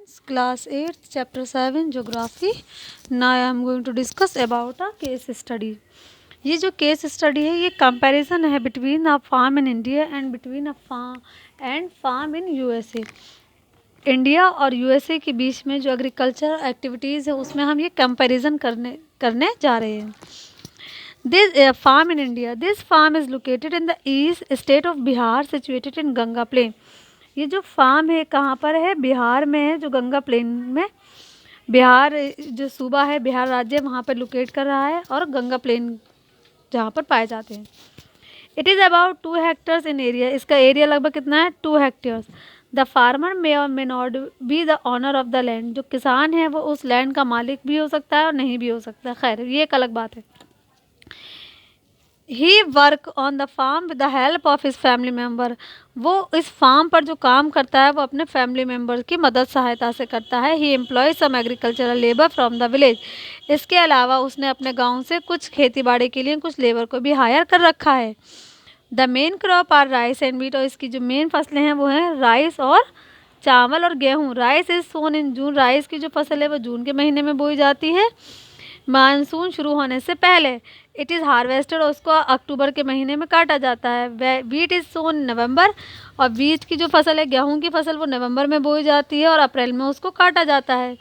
students, class 8, chapter 7, geography. Now I am going to discuss about a case study. ये जो case study है ये comparison है between a farm in India and between a farm in USA. India और USA के बीच में जो एग्रीकल्चर एक्टिविटीज़ है उसमें हम ये कंपैरिजन करने जा रहे हैं. This farm in India. This farm is located in the east state of Bihar, situated in Ganga Plain. ये जो फार्म है कहाँ पर है? बिहार में है, जो गंगा प्लेन में. बिहार जो सूबा है, बिहार राज्य वहाँ पर लोकेट कर रहा है और गंगा प्लेन जहाँ पर पाए जाते हैं. It is about 2 hectares in area. इसका एरिया लगभग कितना है? 2 hectares. The farmer may or may not be the owner of the land. जो किसान है वो उस लैंड का मालिक भी हो सकता है और नहीं भी हो सकता. खैर ये एक अलग बात है. He work on the farm with the help of his family member. वो इस फार्म पर जो काम करता है वो अपने फैमिली मेम्बर की मदद सहायता से करता है. He employ some agricultural labour from the village. इसके अलावा उसने अपने गांव से कुछ खेती बाड़ी के लिए कुछ लेबर को भी हायर कर रखा है. The main crop are rice and wheat. और इसकी जो मेन फसलें हैं वो हैं राइस और चावल और गेहूँ. Rice is sown in June. Rice की जो फसल है वो जून के महीने में बोई जाती है, मानसून शुरू होने से पहले. It is harvested. और उसको अक्टूबर के महीने में काटा जाता है. वीट इज़ सोन नवंबर. और वीट की जो फसल है, गेहूं की फसल, वो नवंबर में बोई जाती है और अप्रैल में उसको काटा जाता है.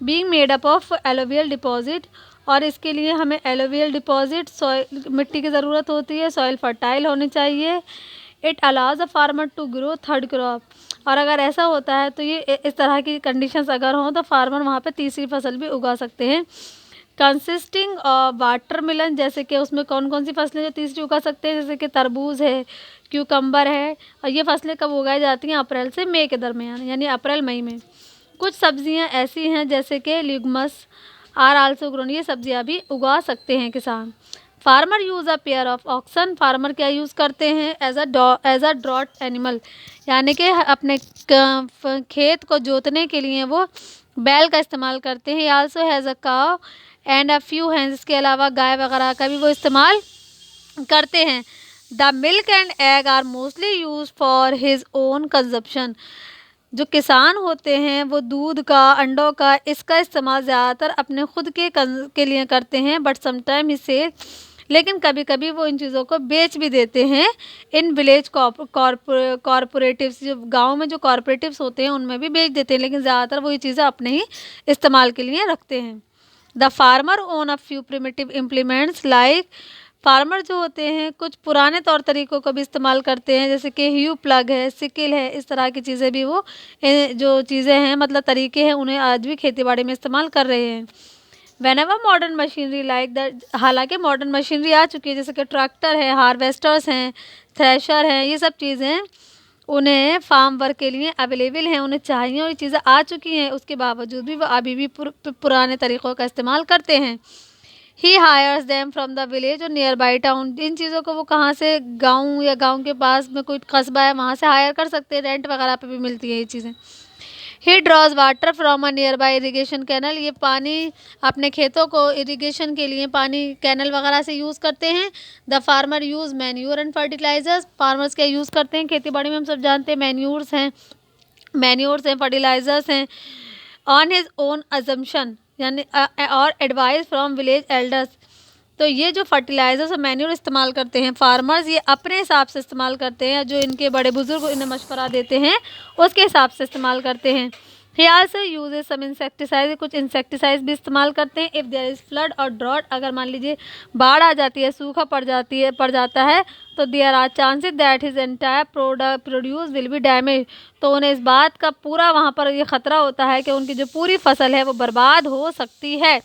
Being made up of alluvial deposit. और इसके लिए हमें एलोवियल डिपॉजिट, सॉइल, मिट्टी की ज़रूरत होती है. सॉइल फर्टाइल होनी चाहिए. It allows a farmer to grow third crop. और अगर ऐसा होता है तो ये इस तरह की कंडीशंस अगर हों तो फार्मर वहाँ पे तीसरी फसल भी उगा सकते हैं. Consisting watermelon. जैसे कि उसमें कौन कौन सी फसलें जो तीसरी उगा सकते हैं, जैसे कि तरबूज है, क्यूकम्बर है. और ये फसलें कब उगाई जाती हैं? अप्रैल से मई के दरमियान, यानी अप्रैल मई में. कुछ सब्जियां ऐसी हैं जैसे कि ल्यूगमस आर आल्सो ग्रोन. ये सब्जियां भी उगा सकते हैं किसान. Farmer use a pair of oxen. Farmer क्या यूज़ करते हैं? As a draught animal. यानी कि अपने खेत को जोतने के लिए वो बैल का इस्तेमाल करते हैं. आल्सो हैज़ अ काव एंड अ फ्यू हैंस. इसके अलावा गाय वगैरह का भी वो इस्तेमाल करते हैं. The milk and egg are mostly use for his own consumption. जो किसान होते हैं वो दूध का, अंडों का, इसका इस्तेमाल ज़्यादातर अपने खुद के लिए करते हैं. बट समटाइम इसे, लेकिन कभी कभी वो इन चीज़ों को बेच भी देते हैं. In village corporatives. जो गांव में जो कॉरपोरेटिव्स होते हैं उनमें भी बेच देते हैं, लेकिन ज़्यादातर वो ये चीज़ें अपने ही इस्तेमाल के लिए रखते हैं. The farmer own a few primitive implements like. Farmer जो होते हैं कुछ पुराने तौर तरीक़ों को भी इस्तेमाल करते हैं, जैसे कि ह्यू प्लग है, सिकिल है. इस तरह की चीज़ें भी वो जो चीज़ें हैं, मतलब तरीके हैं, उन्हें आज भी खेती बाड़ी में इस्तेमाल कर रहे हैं. Whenever modern machinery like that. हालांकि मॉडर्न मशीनरी आ चुकी है, जैसे कि ट्रैक्टर है, हार्वेस्टर्स हैं, थ्रेशर हैं. ये सब चीज़ें उन्हें फार्म वर्क के लिए अवेलेबल हैं, उन्हें चाहिए और ये चीज़ें आ चुकी हैं. उसके बावजूद भी वो अभी भी पुराने तरीक़ों का इस्तेमाल करते हैं. He hires them from the village और नियर बाई टाउन. इन चीज़ों को वो कहाँ से, गांव या गांव के पास में कोई कस्बा है वहाँ से हायर कर सकते हैं. रेंट वगैरह पे भी मिलती है ये चीज़ें. He draws water from a nearby irrigation canal. ये पानी अपने खेतों को इरीगेशन के लिए पानी कैनल वगैरह से यूज़ करते हैं. The farmer use manure and fertilizers. Farmers क्या यूज़ करते हैं खेती बाड़ी में? हम सब जानते हैं मैन्यूर्स हैं, फर्टिलाइजर्स हैं. ऑन हिज ओन अजम्पशन, यानी और एडवाइस फ्रॉम विलेज एल्डर्स. तो ये जो फर्टिलाइजर्स और मैन्यूर इस्तेमाल करते हैं फार्मर्स, ये अपने हिसाब से इस्तेमाल करते हैं. जो इनके बड़े बुजुर्ग इन्हें मशवरा देते हैं उसके हिसाब से इस्तेमाल करते हैं. He also uses some insecticide. कुछ इंसेक्टिसाइड भी इस्तेमाल करते हैं. If there is flood or drought. अगर मान लीजिए बाढ़ आ जाती है, सूखा पड़ जाता है, तो there are chances that his entire produce will be damage. तो उन्हें इस बात का पूरा वहाँ पर ये ख़तरा होता है कि उनकी जो पूरी फसल है वो बर्बाद हो सकती है.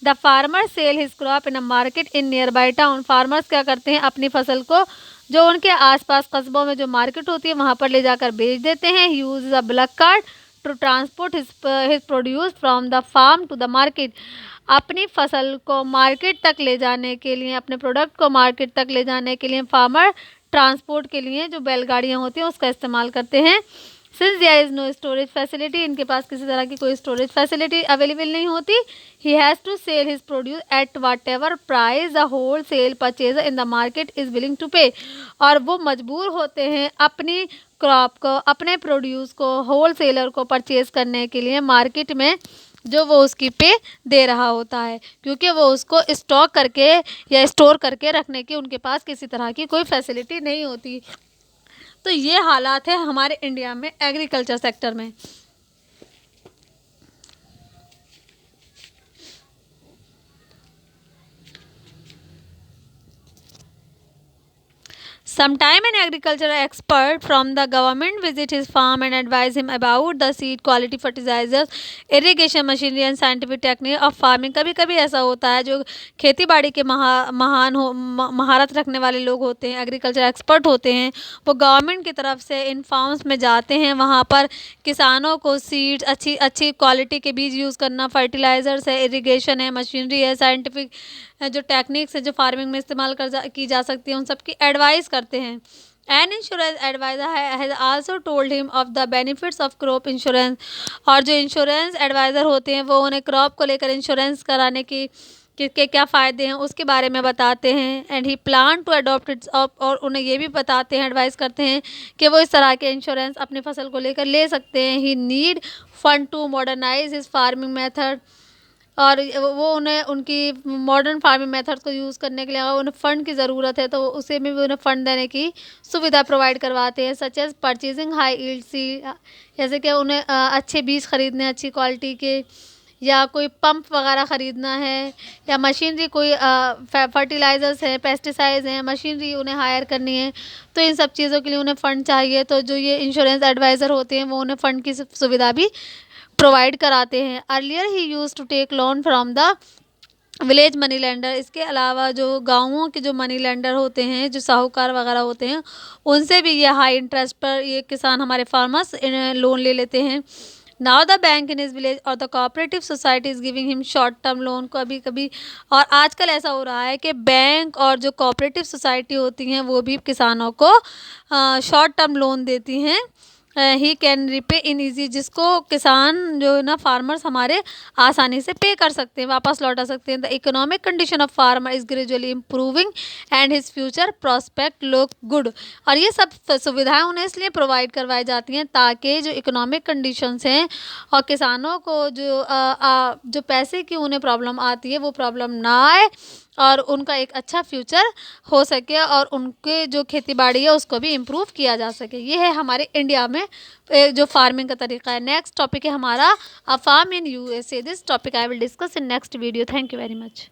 The farmer sell his crop in a market in near by town. Farmers क्या करते हैं? अपनी फसल को जो उनके आसपास कस्बों में जो मार्केट होती है वहाँ पर ले जाकर बेच देते हैं. Use a bullock cart to transport his produce from the farm to the market. अपनी फसल को मार्केट तक ले जाने के लिए, अपने प्रोडक्ट को मार्केट तक ले जाने के लिए फार्मर ट्रांसपोर्ट के लिए जो बैलगाड़ियाँ होती हैं उसका इस्तेमाल करते हैं. Since there is no storage facility, इनके पास किसी तरह की कोई स्टोरेज फैसिलिटी अवेलेबल नहीं होती, he has to sell his produce at whatever price the wholesale purchaser in the market is willing to pay, और वो मजबूर होते हैं अपनी क्रॉप को, अपने प्रोड्यूस को होल सेलर को परचेज़ करने के लिए मार्केट में जो वो उसकी पे दे रहा होता है, क्योंकि वो उसको स्टॉक करके या स्टोर करके रखने की उनके पास किसी तरह की कोई फैसिलिटी नहीं होती। तो ये हालात है हमारे इंडिया में एग्रीकल्चर सेक्टर में। Sometime an agricultural expert from the government visit his farm and advise him about the seed quality, fertilizers, irrigation machinery and scientific technique of farming। कभी कभी ऐसा होता है जो खेती बाड़ी के महारत रखने वाले लोग होते हैं, एग्रीकल्चर एक्सपर्ट होते हैं, वो गवर्नमेंट की तरफ से इन फार्म्स में जाते हैं, वहाँ पर किसानों को सीड्स, अच्छी अच्छी क्वालिटी के बीज यूज़ करना, फर्टिलाइज़र्स है, इरिगेशन है, मशीनरी है, साइंटिफिक जो टेक्निक्स है जो फार्मिंग में इस्तेमाल की जा सकती है, उन सब की एडवाइस करते हैं। An insurance adviser has also told him of the benefits of crop insurance, और जो इंश्योरेंस एडवाइज़र होते हैं वो उन्हें क्रॉप को लेकर इंश्योरेंस कराने की के क्या फ़ायदे हैं उसके बारे में बताते हैं। And he plan to adopt its, और उन्हें ये भी बताते हैं, एडवाइस करते हैं कि वो इस तरह के इंश्योरेंस अपनी फसल को लेकर ले सकते हैं। He need fund to modernise his farming method, और वो उन्हें उनकी मॉडर्न फार्मिंग मेथड को यूज़ करने के लिए अगर उन्हें फ़ंड की ज़रूरत है तो उसे में भी उन्हें फ़ंड देने की सुविधा प्रोवाइड करवाते हैं। Such as purchasing high yield seed, जैसे कि उन्हें अच्छे बीज खरीदने अच्छी क्वालिटी के, या कोई पंप वगैरह ख़रीदना है, या मशीनरी कोई फर्टिलाइज़र्स हैं, पेस्टिसाइड्स हैं, मशीनरी उन्हें हायर करनी है, तो इन सब चीज़ों के लिए उन्हें फ़ंड चाहिए। तो जो ये इंश्योरेंस एडवाइज़र होते हैं वो उन्हें फ़ंड की सुविधा भी प्रोवाइड कराते हैं। Earlier he use to take loan from the village money lender, इसके अलावा जो गाँवों के जो मनी लेंडर होते हैं, जो साहूकार वगैरह होते हैं, उनसे भी ये हाई इंटरेस्ट पर ये किसान हमारे फार्मर्स लोन ले लेते हैं। Now the bank in his village और the cooperative society is giving him short term loan, कभी कभी, और आजकल ऐसा हो रहा है कि बैंक और जो कोऑपरेटिव सोसाइटी होती हैं वो भी किसानों को शॉर्ट टर्म लोन देती हैं। He can repay in easy, जिसको किसान जो है ना फार्मर्स हमारे आसानी से पे कर सकते हैं, वापस लौटा सकते हैं। The economic condition of farmer is gradually improving and his future prospect look good, और ये सब सुविधाएं उन्हें इसलिए प्रोवाइड करवाई जाती हैं ताकि जो इकोनॉमिक कंडीशंस हैं और किसानों को जो पैसे की उन्हें प्रॉब्लम आती है वो प्रॉब्लम ना आए, और उनका एक अच्छा फ्यूचर हो सके, और उनके जो खेती बाड़ी है उसको भी इम्प्रूव किया जा सके। ये है हमारे इंडिया में जो फार्मिंग का तरीका है। नेक्स्ट टॉपिक है हमारा a farm in USA. This topic I will discuss in next video. Thank you very much.